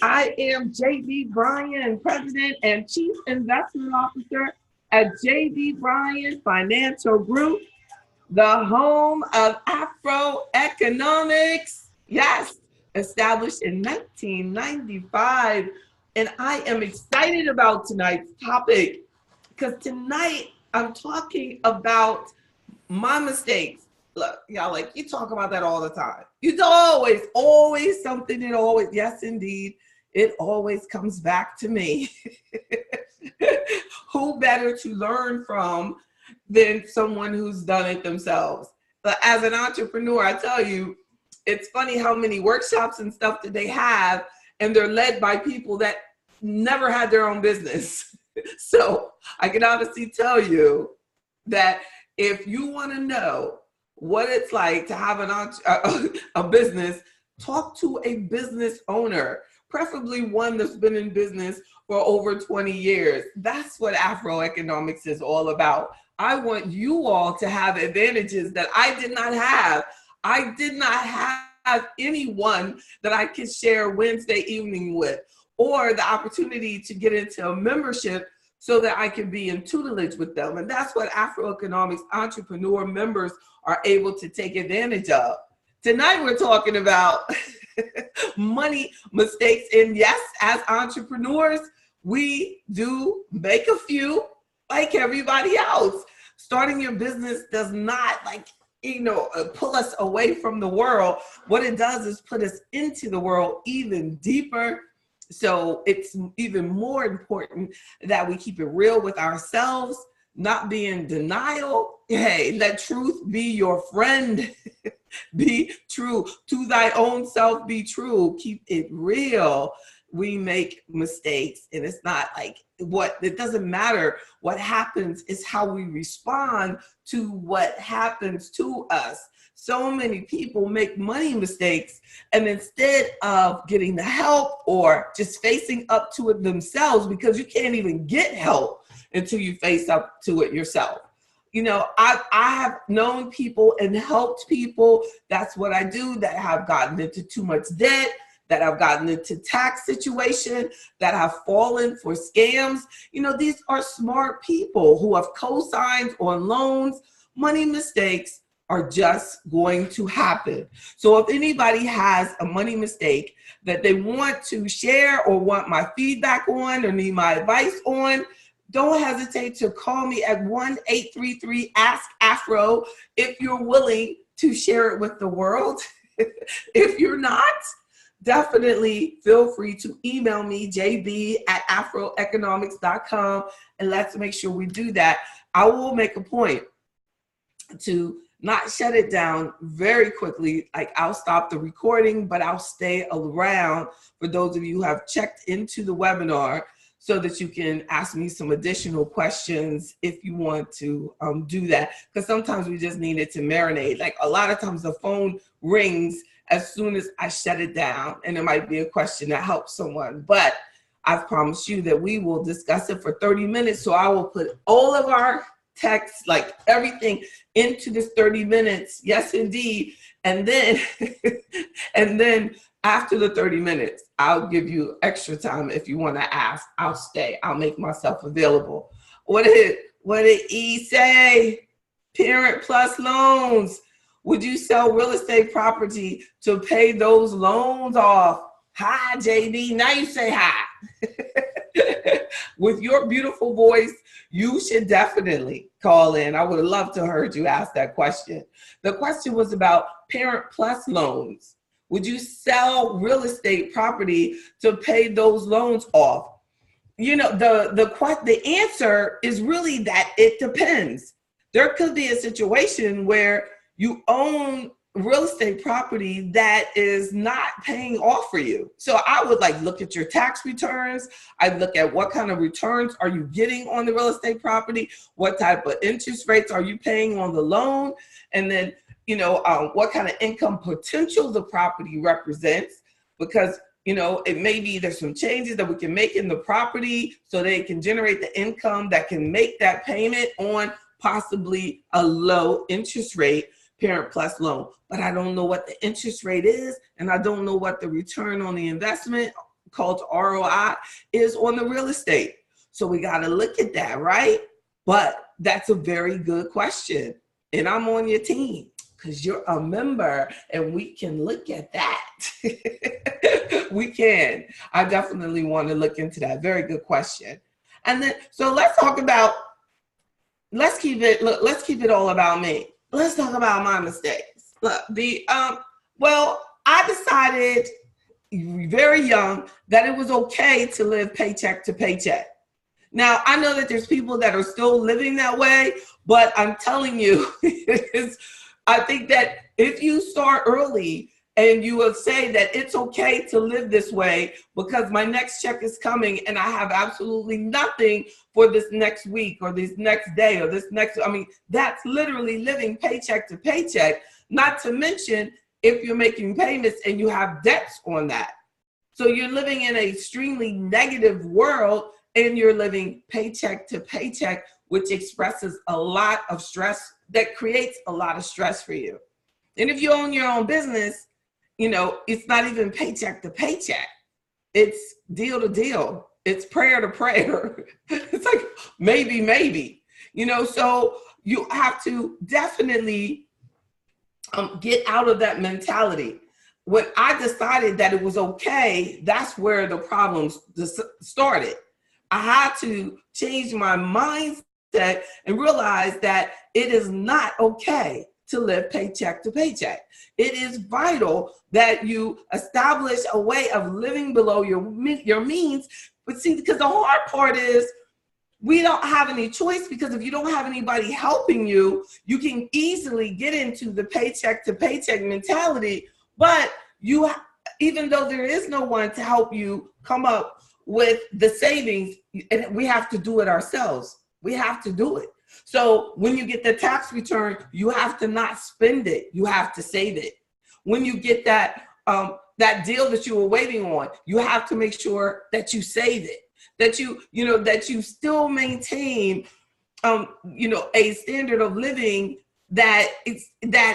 I am JB Bryan, President and Chief Investment Officer at JB Bryan Financial Group, the home of AfroEconomics. Yes, established in 1995. And I am excited about tonight's topic because tonight I'm talking about my mistakes. Look, y'all, like you talk about that all the time. It's always something. Yes, indeed, it always comes back to me. Who better to learn from than someone who's done it themselves? But as an entrepreneur, I tell you, it's funny how many workshops and stuff that they have, and they're led by people that never had their own business. So I can honestly tell you that if you want to know what it's like to have a business, talk to a business owner, preferably one that's been in business for over 20 years. That's what AfroEconomics is all about. I want you all to have advantages that I did not have. I did not have anyone that I could share Wednesday evening with, or the opportunity to get into a membership so that I can be in tutelage with them. And that's what AfroEconomics entrepreneur members are able to take advantage of. Tonight we're talking about money mistakes. And yes, as entrepreneurs, we do make a few like everybody else. Starting your business does not pull us away from the world. What it does is put us into the world even deeper. So it's even more important that we keep it real with ourselves, not be in denial. Hey, let truth be your friend. Be true to thy own self. Be true. Keep it real. We make mistakes, and it's not it doesn't matter what happens, it's how we respond to what happens to us. So many people make money mistakes, and instead of getting the help or just facing up to it themselves, because you can't even get help until you face up to it yourself. You know, I have known people and helped people, that's what I do, that have gotten into too much debt, that have gotten into tax situation, that have fallen for scams. You know, these are smart people who have co-signed on loans. Money mistakes are just going to happen. So if anybody has a money mistake that they want to share or want my feedback on or need my advice on, don't hesitate to call me at 1-833-ASK-AFRO if you're willing to share it with the world. If you're not, definitely feel free to email me, jb@afroeconomics.com, and let's make sure we do that. I will make a point to not shut it down very quickly. Like, I'll stop the recording, but I'll stay around for those of you who have checked into the webinar so that you can ask me some additional questions if you want to do that. Because sometimes we just need it to marinate. Like, a lot of times the phone rings as soon as I shut it down, and it might be a question that helps someone. But I've promised you that we will discuss it for 30 minutes. So I will put all of our text, like everything, into this 30 minutes. Yes, indeed. And then, and then after the 30 minutes, I'll give you extra time. If you want to ask, I'll stay. I'll make myself available. What did E say? Parent plus loans. Would you sell real estate property to pay those loans off? Hi, JD. Now you say hi. With your beautiful voice, you should definitely call in. I would have loved to have heard you ask that question. The question was about parent plus loans. Would you sell real estate property to pay those loans off? You know, the answer is really that it depends. There could be a situation where you own real estate property that is not paying off for you. So I would look at your tax returns. I'd look at what kind of returns are you getting on the real estate property? What type of interest rates are you paying on the loan? And then, what kind of income potential the property represents, because, it may be there's some changes that we can make in the property so they can generate the income that can make that payment on possibly a low interest rate parent plus loan. But I don't know what the interest rate is, and I don't know what the return on the investment called ROI is on the real estate. So we got to look at that, right? But that's a very good question. And I'm on your team because you're a member and we can look at that. We can. I definitely want to look into that. Very good question. And then, so let's keep it all about me. Let's talk about my mistakes. Look, well, I decided very young that it was okay to live paycheck to paycheck. Now, I know that there's people that are still living that way, but I'm telling you, I think that if you start early and you will say that it's okay to live this way because my next check is coming and I have absolutely nothing for this next week or this next day or that's literally living paycheck to paycheck, not to mention if you're making payments and you have debts on that. So you're living in an extremely negative world and you're living paycheck to paycheck, which expresses a lot of stress, that creates a lot of stress for you. And if you own your own business, it's not even paycheck to paycheck. It's deal to deal. It's prayer to prayer. It's like maybe, so you have to definitely get out of that mentality. When I decided that it was okay, that's where the problems started. I had to change my mindset and realize that it is not okay to live paycheck to paycheck. It is vital that you establish a way of living below your means. But see, because the hard part is we don't have any choice, because if you don't have anybody helping you, you can easily get into the paycheck to paycheck mentality. But even though there is no one to help you come up with the savings, and we have to do it ourselves. We have to do it. So when you get the tax return, you have to not spend it. You have to save it. When you get that deal that you were waiting on, you have to make sure that you save it, that you still maintain, a standard of living that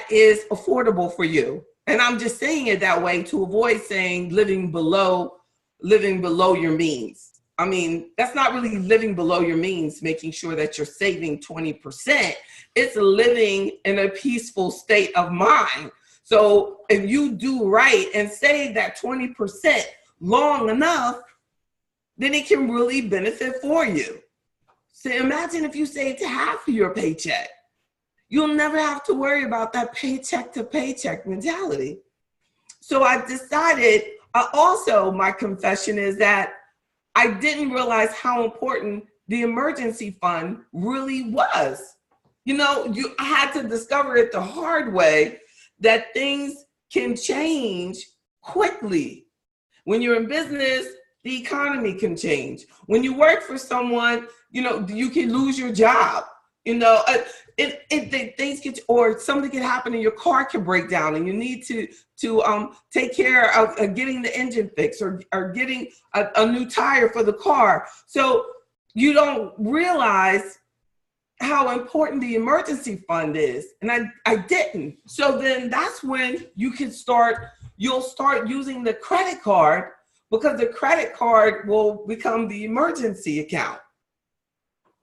is affordable for you. And I'm just saying it that way to avoid saying living below your means. I mean, that's not really living below your means, making sure that you're saving 20%. It's living in a peaceful state of mind. So if you do right and save that 20% long enough, then it can really benefit for you. So imagine if you saved half of your paycheck. You'll never have to worry about that paycheck to paycheck mentality. So I decided, my confession is that I didn't realize how important the emergency fund really was. I had to discover it the hard way that things can change quickly. When you're in business, the economy can change. When you work for someone, you can lose your job. Things get, or something can happen and your car can break down and you need to take care of getting the engine fixed or getting a new tire for the car. So you don't realize how important the emergency fund is. And I didn't. So then that's when you'll start using the credit card, because the credit card will become the emergency account.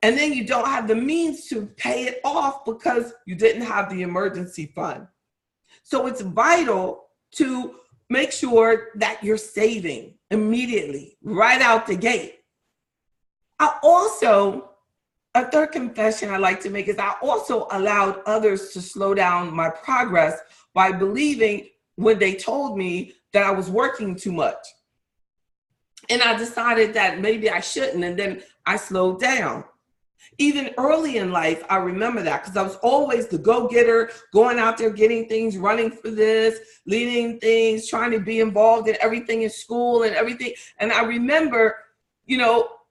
And then you don't have the means to pay it off because you didn't have the emergency fund. So it's vital to make sure that you're saving immediately, right out the gate. A third confession I like to make is I also allowed others to slow down my progress by believing when they told me that I was working too much. And I decided that maybe I shouldn't, and then I slowed down. Even early in life, I remember that because I was always the go-getter, going out there, getting things, running for this, leading things, trying to be involved in everything in school and everything. And I remember,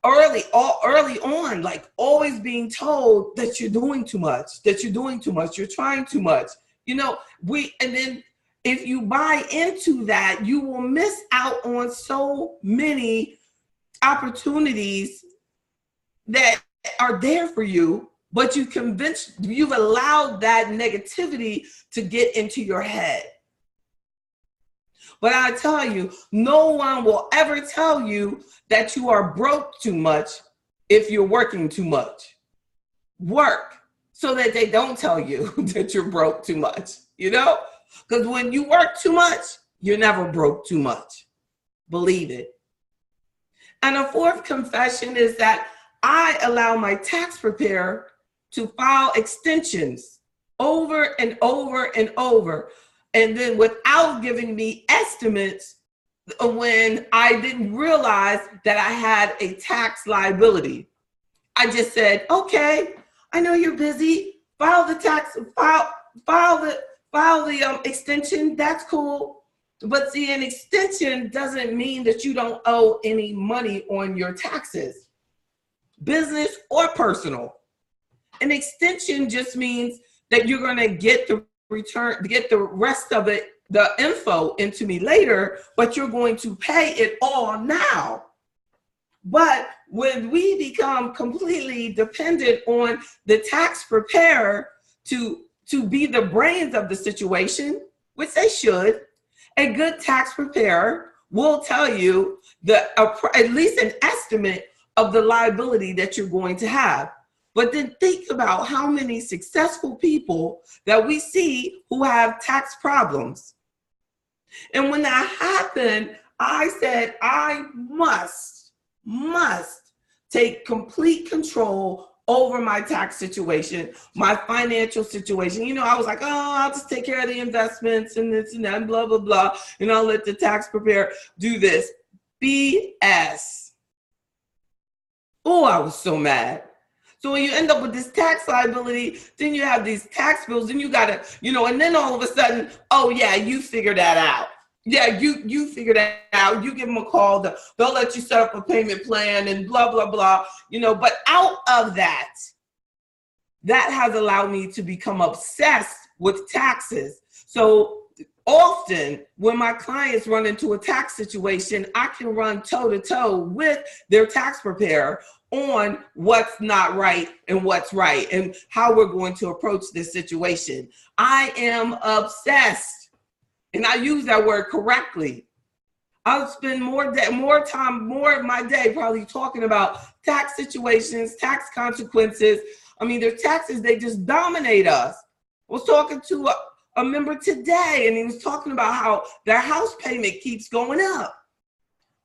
early on, like always being told that you're doing too much, you're trying too much. And then if you buy into that, you will miss out on so many opportunities that are there for you, but you've allowed that negativity to get into your head. But I tell you, no one will ever tell you that you are broke too much if you're working too much. Work so that they don't tell you that you're broke too much, you know? Because when you work too much, you're never broke too much. Believe it. And a fourth confession is that I allow my tax preparer to file extensions over and over and over, and then without giving me estimates when I didn't realize that I had a tax liability. I just said, okay, I know you're busy. File the tax, file the extension. That's cool. But see, an extension doesn't mean that you don't owe any money on your taxes, business or personal. An extension just means that you're going to get the rest of it, the info into me later, but you're going to pay it all now. But when we become completely dependent on the tax preparer to be the brains of the situation, which they should, a good tax preparer will tell you at least an estimate of the liability that you're going to have. But then think about how many successful people that we see who have tax problems. And when that happened, I said, I must take complete control over my tax situation, my financial situation. You know, I was like, oh, I'll just take care of the investments and this and that, and blah, blah, blah. And I'll let the tax preparer do this. BS. Oh, I was so mad. So when you end up with this tax liability, then you have these tax bills, and you gotta, you know, and then all of a sudden, oh yeah, you figure that out. Yeah, you figure that out. You give them a call, they'll let you set up a payment plan and blah, blah, blah, you know, but out of that has allowed me to become obsessed with taxes. So often when my clients run into a tax situation, I can run toe to toe with their tax preparer on what's not right and what's right and how we're going to approach this situation. I am obsessed. And I use that word correctly. I'll spend more of my day probably talking about tax situations, tax consequences. I mean, their taxes, they just dominate us. I was talking to a member today, and he was talking about how their house payment keeps going up.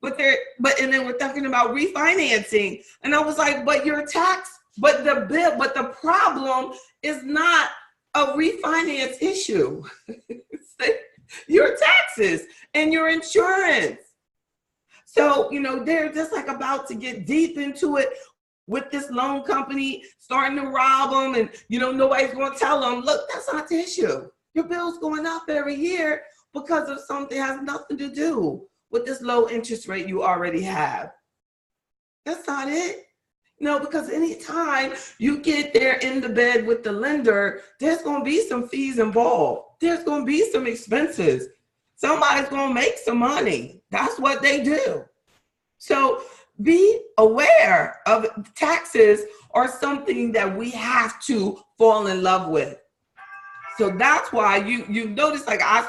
But then we're talking about refinancing. And I was like, but the problem is not a refinance issue. Your taxes and your insurance. So, you know, they're just like about to get deep into it with this loan company, starting to rob them, and, you know, nobody's going to tell them, look, that's not the issue. Your bill's going up every year because of something that has nothing to do with this low interest rate you already have. That's not it. No, because anytime you get there in the bed with the lender, there's going to be some fees involved. There's going to be some expenses. Somebody's going to make some money. That's what they do. So be aware of taxes are something that we have to fall in love with. So that's why you notice, like I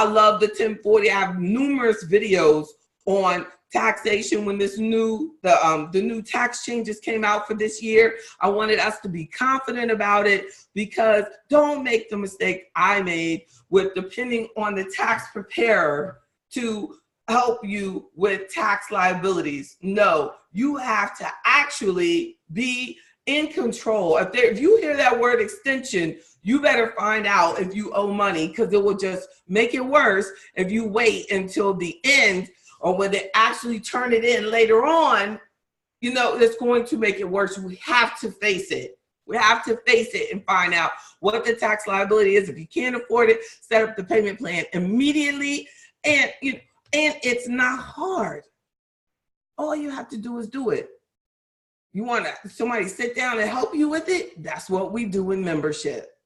love the 1040. I have numerous videos on taxation when the new tax changes came out for this year. I wanted us to be confident about it, because don't make the mistake I made with depending on the tax preparer to help you with tax liabilities. No, you have to actually be in control. If you hear that word extension, you better find out if you owe money, because it will just make it worse if you wait until the end, or when they actually turn it in later on. You know, it's going to make it worse. We have to face it. We have to face it and find out what the tax liability is. If you can't afford it, set up the payment plan immediately. And it's not hard. All you have to do is do it. You want somebody sit down and help you with it? That's what we do in membership.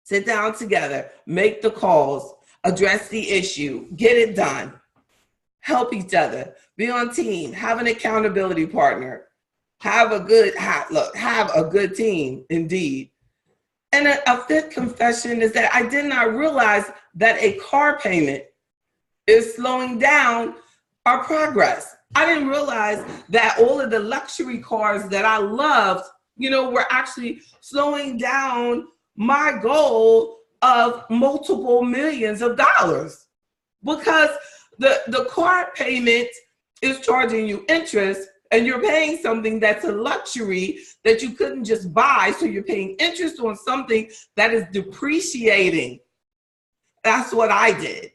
Sit down together, make the calls, address the issue, get it done. Help each other, be on team, have an accountability partner, have a good team, indeed. And a fifth confession is that I did not realize that a car payment is slowing down our progress. I didn't realize that all of the luxury cars that I loved, were actually slowing down my goal of multiple millions of dollars, because the car payment is charging you interest, and you're paying something that's a luxury that you couldn't just buy. So you're paying interest on something that is depreciating. That's what I did.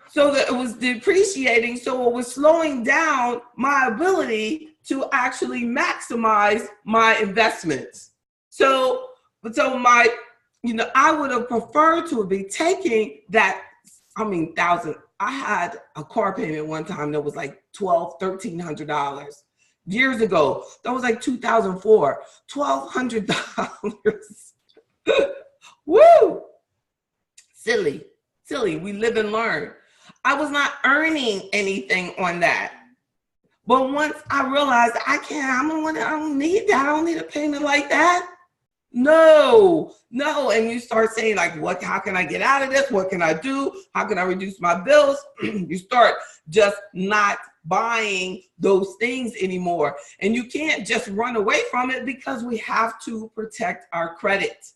So that it was depreciating, so it was slowing down my ability to actually maximize my investments. So my, I would have preferred to be taking that, thousand. I had a car payment one time that was like $1,300 years ago. That was like 2004, $1,200. Woo! Silly. We live and learn. I was not earning anything on that. But once I realized I don't need that. I don't need a payment like that. No. And you start saying like, how can I get out of this? What can I do? How can I reduce my bills? You start just not buying those things anymore. And you can't just run away from it, because we have to protect our credit.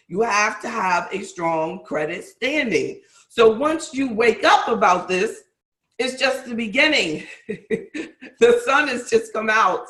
You have to have a strong credit standing. So once you wake up about this, it's just the beginning. The sun has just come out.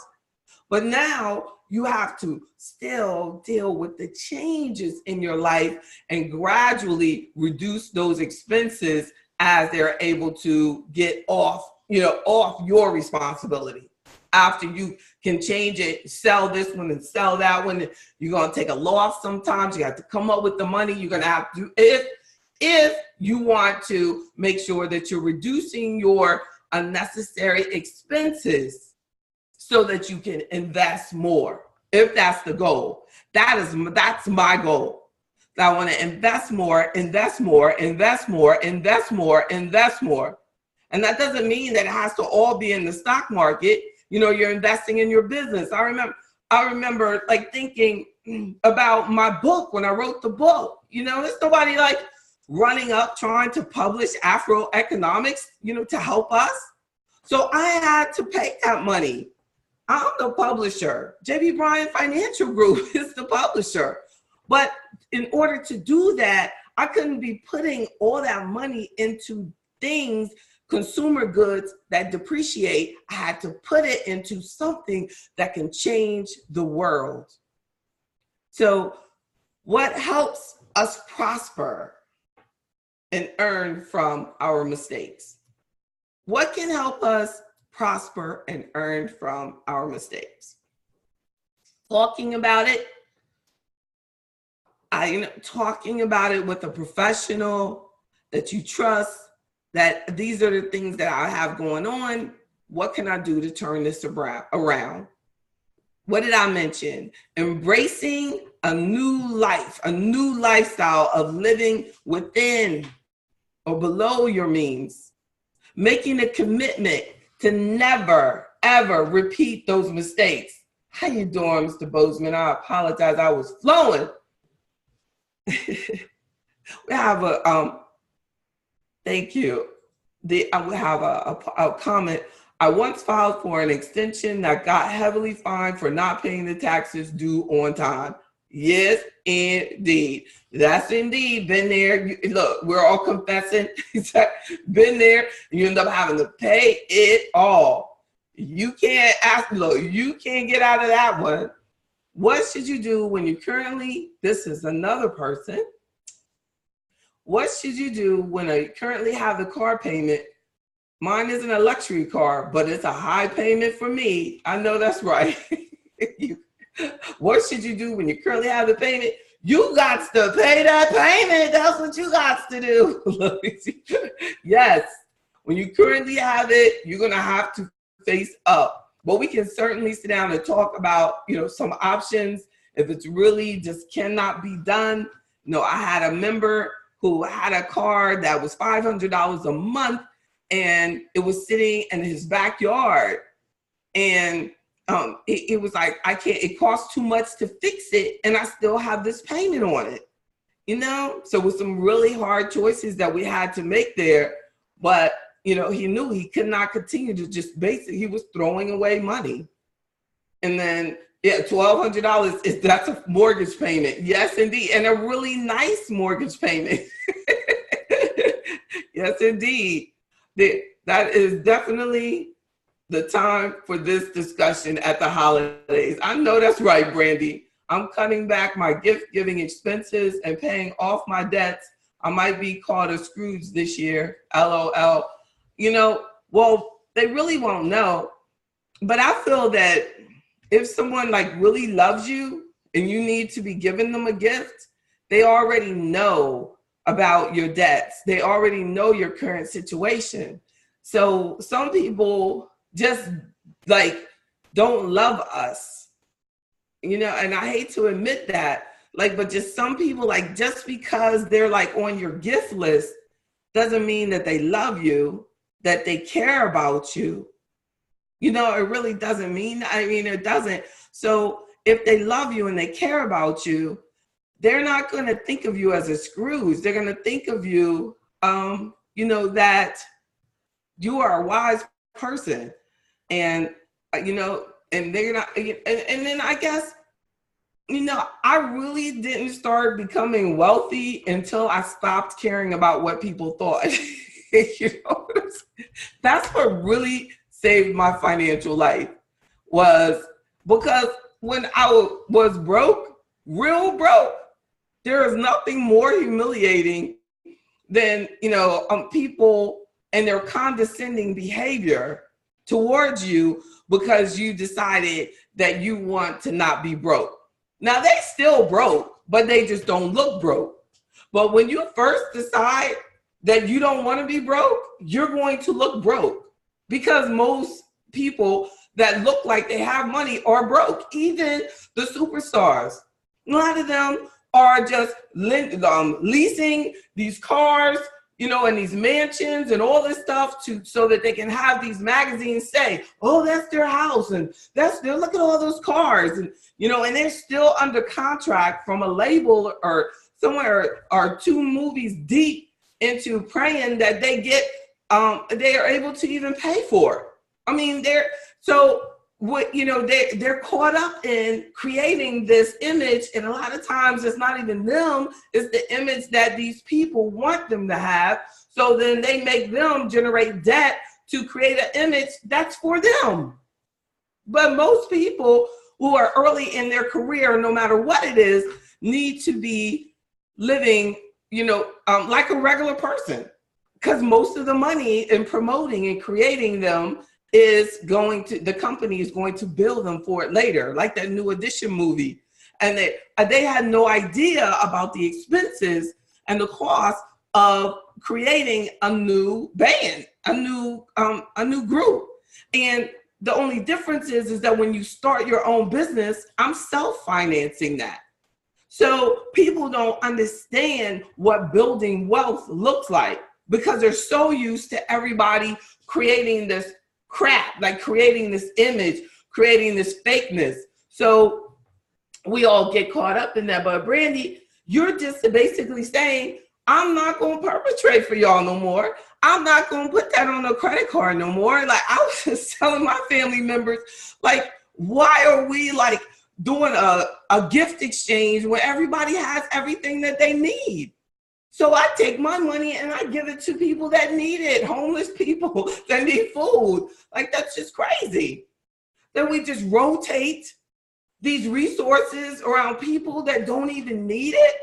But now you have to still deal with the changes in your life and gradually reduce those expenses as they're able to get off your responsibility. After you can change it, sell this one and sell that one, you're going to take a loss sometimes. You have to come up with the money. You're going to have to, if you want to make sure that you're reducing your unnecessary expenses so that you can invest more, if that's the goal. That's my goal. I want to invest more. And that doesn't mean that it has to all be in the stock market. You're investing in your business. I remember like thinking about my book when I wrote the book. There's nobody like running up trying to publish AfroEconomics, to help us. So I had to pay that money. I'm the publisher. Bryan Financial Group is the publisher. But in order to do that, I couldn't be putting all that money into things, consumer goods that depreciate. I had to put it into something that can change the world. So what helps us prosper and earn from our mistakes? What can help us prosper and earn from our mistakes? Talking about it. Talking about it with a professional that you trust, that these are the things that I have going on. What can I do to turn this around? What did I mention? Embracing a new life, a new lifestyle of living within or below your means. Making a commitment to never, ever repeat those mistakes. How you doing, Mr. Bozeman? I apologize, I was flowing. We have thank you. We have a comment. I once filed for an extension that got heavily fined for not paying the taxes due on time. Yes, indeed. That's indeed been there. Look, we're all confessing. Been there. You end up having to pay it all. You can't you can't get out of that one. What should you do when you this is another person. What should you do when you currently have the car payment? Mine isn't a luxury car, but it's a high payment for me. I know that's right. What should you do when you currently have the payment? You got to pay that payment. That's what you got to do. Yes. When you currently have it, you're going to have to face up. But we can certainly sit down and talk about, some options. If it's really just cannot be done. I had a member who had a car that was $500 a month, and it was sitting in his backyard. And it was like, I can't, it costs too much to fix it, and I still have this payment on it, you know? So with some really hard choices that we had to make there, but, you know, he knew he could not continue to just he was throwing away money. And then, yeah, $1,200 that's a mortgage payment. Yes, indeed. And a really nice mortgage payment. Yes, indeed. That is definitely the time for this discussion at the holidays. I know that's right, Brandy. I'm cutting back my gift giving expenses and paying off my debts. I might be called a Scrooge this year, LOL. You know, well, they really won't know. But I feel that if someone like really loves you and you need to be giving them a gift, they already know about your debts. They already know your current situation. So some people just like don't love us, you know, and I hate to admit that, like, but just some people, like, just because they're like on your gift list doesn't mean that they love you, that they care about you. You know, it really doesn't mean, I mean, it doesn't. So if they love you and they care about you, they're not going to think of you as a Scrooge. They're going to think of you, you know, that you are a wise person. And, you know, and they're not, and then I guess, you know, I really didn't start becoming wealthy until I stopped caring about what people thought. You know, that's what really saved my financial life, was because when I was broke, real broke, there is nothing more humiliating than, you know, people and their condescending behavior towards you because you decided that you want to not be broke. Now they still broke, but they just don't look broke. But when you first decide that you don't want to be broke, you're going to look broke, because most people that look like they have money are broke. Even the superstars, a lot of them are just leasing these cars, you know, and these mansions and all this stuff so that they can have these magazines say, oh, that's their house, and that's their, look at all those cars, and, you know, and they're still under contract from a label or somewhere or 2 movies deep into praying that they get, they are able to even pay for it. I mean, you know, they're caught up in creating this image, and a lot of times it's not even them, it's the image that these people want them to have. So then they make them generate debt to create an image that's for them. But most people who are early in their career, no matter what it is, need to be living, you know, like a regular person, because most of the money in promoting and creating them is going to, the company is going to bill them for it later, like that New Edition movie. And they had no idea about the expenses and the cost of creating a new band, a new group. And the only difference is that when you start your own business, I'm self-financing that. So people don't understand what building wealth looks like, because they're so used to everybody creating this crap, like creating this image, creating this fakeness. So we all get caught up in that. But Brandy, you're just basically saying, I'm not going to perpetrate for y'all no more. I'm not going to put that on a credit card no more. Like, I was just telling my family members, like, why are we like doing a gift exchange when everybody has everything that they need? So I take my money and I give it to people that need it, homeless people that need food. Like, that's just crazy. Then we just rotate these resources around people that don't even need it.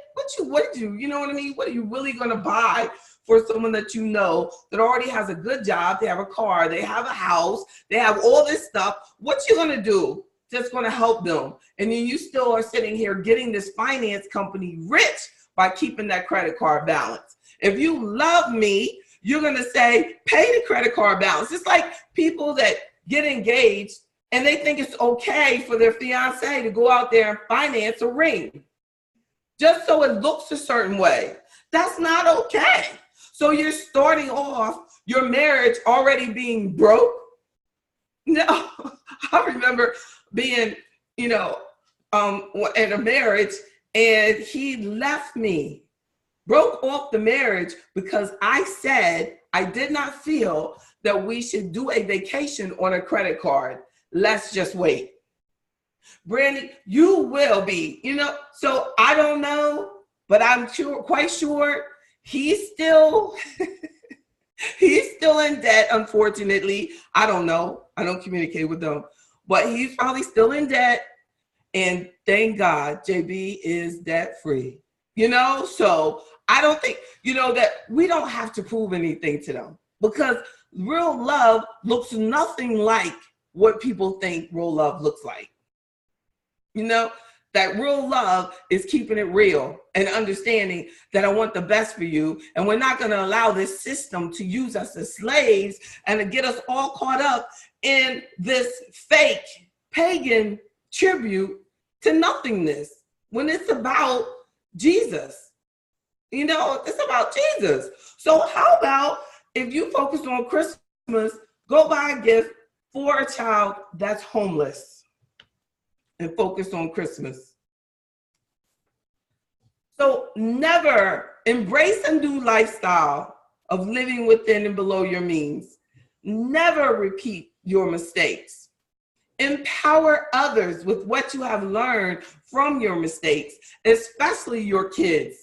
You know what I mean? What are you really gonna buy for someone that you know that already has a good job, they have a car, they have a house, they have all this stuff? What you gonna do that's gonna help them? And then you still are sitting here getting this finance company rich by keeping that credit card balance. If you love me, you're gonna say, pay the credit card balance. It's like people that get engaged and they think it's okay for their fiance to go out there and finance a ring just so it looks a certain way. That's not okay. So you're starting off your marriage already being broke. No, I remember being, you know, in a marriage, and he left me, broke off the marriage because I said I did not feel that we should do a vacation on a credit card. Let's just wait. Brandy, you will be, so I don't know, but I'm quite sure he's still he's still in debt, unfortunately. I don't know. I don't communicate with them, but he's probably still in debt. And thank God, JB is debt free. So I don't think, that we don't have to prove anything to them, because real love looks nothing like what people think real love looks like. That real love is keeping it real and understanding that I want the best for you. And we're not going to allow this system to use us as slaves and to get us all caught up in this fake pagan tribute to nothingness when it's about Jesus. It's about Jesus. So how about if you focus on Christmas, go buy a gift for a child that's homeless and focus on Christmas. So never embrace a new lifestyle of living within and below your means. Never repeat your mistakes. Empower others with what you have learned from your mistakes, especially your kids,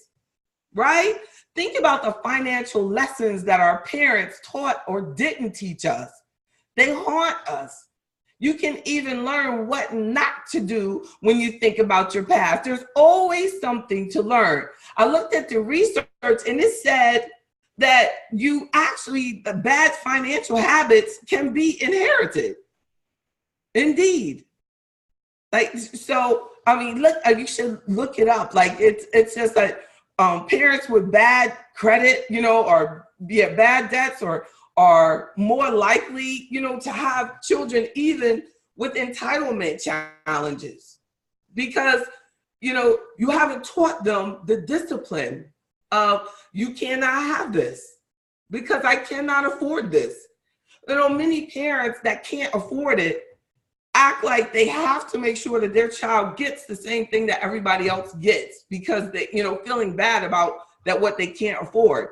right? Think about the financial lessons that our parents taught or didn't teach us. They haunt us. You can even learn what not to do when you think about your past. There's always something to learn. I looked at the research and it said that the bad financial habits can be inherited. Indeed. You should look it up. It's just like parents with bad credit, or bad debts, or are more likely, to have children even with entitlement challenges, because, you haven't taught them the discipline of, you cannot have this because I cannot afford this. Many parents that can't afford it act like they have to make sure that their child gets the same thing that everybody else gets, because they, feeling bad about that, what they can't afford.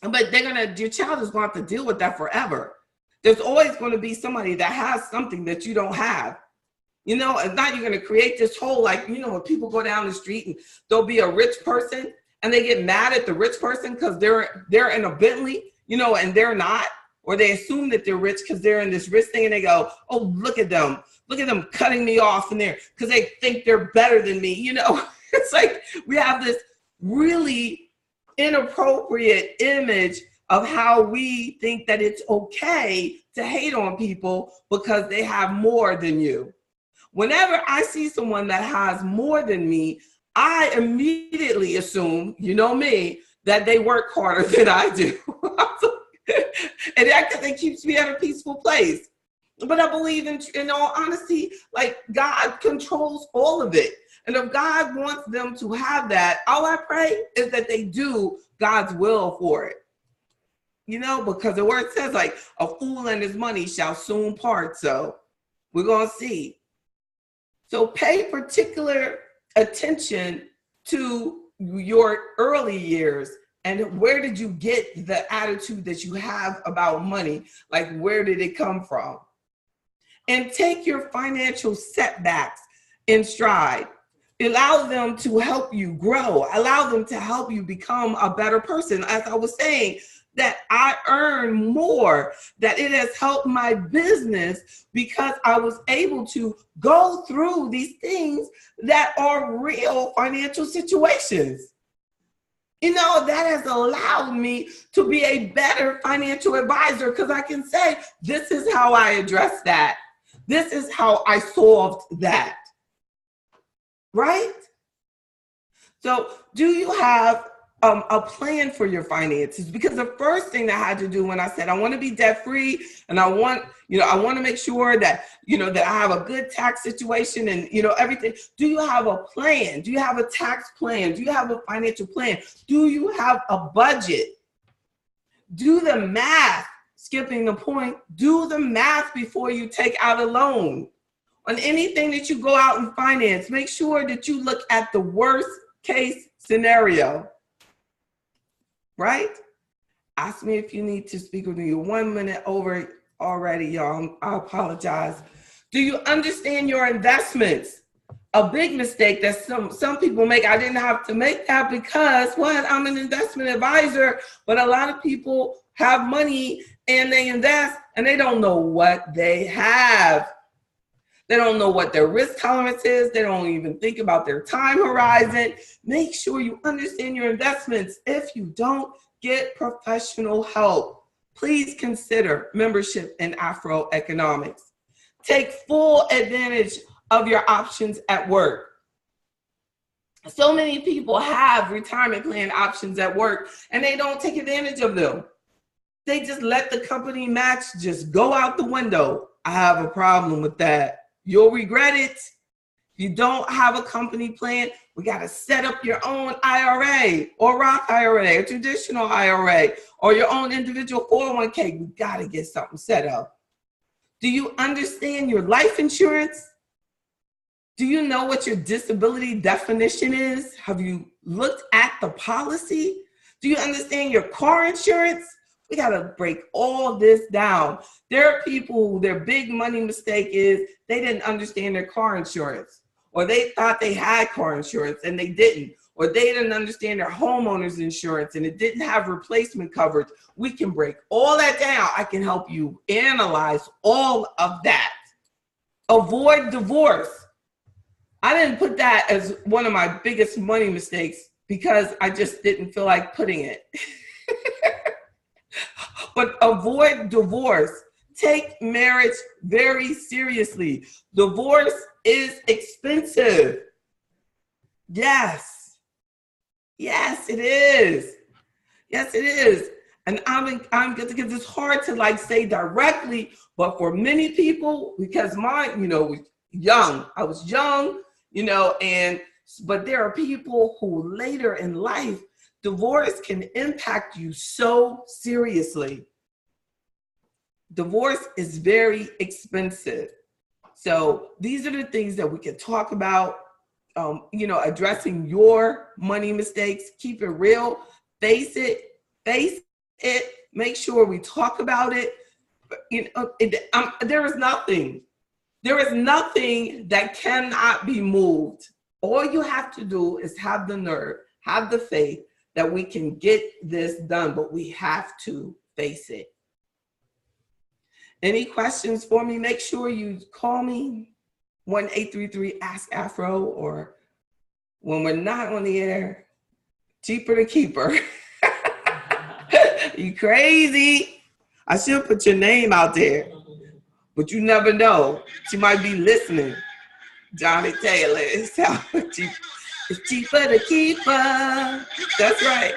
But your child is going to have to deal with that forever. There's always going to be somebody that has something that you don't have. And now you're going to create this whole, when people go down the street and there'll be a rich person and they get mad at the rich person because they're in a Bentley, and they're not, or they assume that they're rich because they're in this rich thing, and they go, oh, look at them cutting me off in there because they think they're better than me. It's like we have this really inappropriate image of how we think that it's okay to hate on people because they have more than you. Whenever I see someone that has more than me, I immediately assume, me, that they work harder than I do. And that keeps me at a peaceful place. But I believe in all honesty, God controls all of it. And if God wants them to have that, all I pray is that they do God's will for it. Because the word says, a fool and his money shall soon part. So we're going to see. So pay particular attention to your early years. And where did you get the attitude that you have about money? Where did it come from? And take your financial setbacks in stride. Allow them to help you grow. Allow them to help you become a better person. As I was saying, that I earn more, that it has helped my business because I was able to go through these things that are real financial situations. That has allowed me to be a better financial advisor, because I can say, this is how I addressed that. This is how I solved that. Right? So do you have a plan for your finances? Because the first thing that I had to do when I said, I want to be debt free, and I want to make sure that, that I have a good tax situation and, everything. Do you have a plan? Do you have a tax plan? Do you have a financial plan? Do you have a budget? Do the math skipping the point, do the math before you take out a loan. On anything that you go out and finance, make sure that you look at the worst case scenario, right? Ask me if you need to speak with me. You're 1 minute over already, y'all. I apologize. Do you understand your investments? A big mistake that some people make. I didn't have to make that because, what? I'm an investment advisor, but a lot of people have money and they invest and they don't know what they have. They don't know what their risk tolerance is. They don't even think about their time horizon. Make sure you understand your investments. If you don't, get professional help. Please consider membership in AfroEconomics. Take full advantage of your options at work. So many people have retirement plan options at work and they don't take advantage of them. They just let the company match just go out the window. I have a problem with that. You'll regret it. You don't have a company plan. We got to set up your own IRA or Roth IRA, a traditional IRA, or your own individual 401k. We got to get something set up. Do you understand your life insurance? Do you know what your disability definition is? Have you looked at the policy? Do you understand your car insurance? We got to break all this down. There are people who their big money mistake is they didn't understand their car insurance, or they thought they had car insurance and they didn't, or they didn't understand their homeowner's insurance and it didn't have replacement coverage. We can break all that down. I can help you analyze all of that. Avoid divorce. I didn't put that as one of my biggest money mistakes because I just didn't feel like putting it. But avoid divorce. Take marriage very seriously. Divorce is expensive. Yes. Yes, it is. Yes, it is. And I'm because it's hard to like say directly, but for many people, because mine, was young. I was young, but there are people who later in life, divorce can impact you so seriously. Divorce is very expensive. So these are the things that we can talk about, addressing your money mistakes. Keep it real, face it, make sure we talk about it. There is nothing that cannot be moved. All you have to do is have the nerve, have the faith that we can get this done, but we have to face it. Any questions for me? Make sure you call me, 1-833-ASK-AFRO, or when we're not on the air, cheaper to keeper. You crazy? I should put your name out there, but you never know. She might be listening. Johnny Taylor, it's cheaper to keep her. That's right.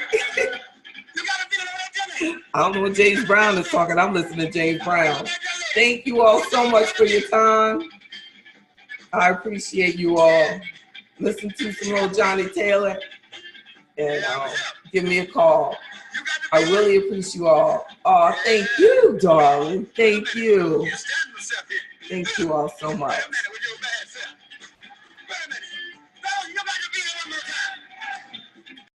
I don't know what James Brown is talking. I'm listening to James Brown. Thank you all so much for your time. I appreciate you all. Listen to some old Johnny Taylor and give me a call. I really appreciate you all. Oh, thank you, darling. Thank you. Thank you all so much.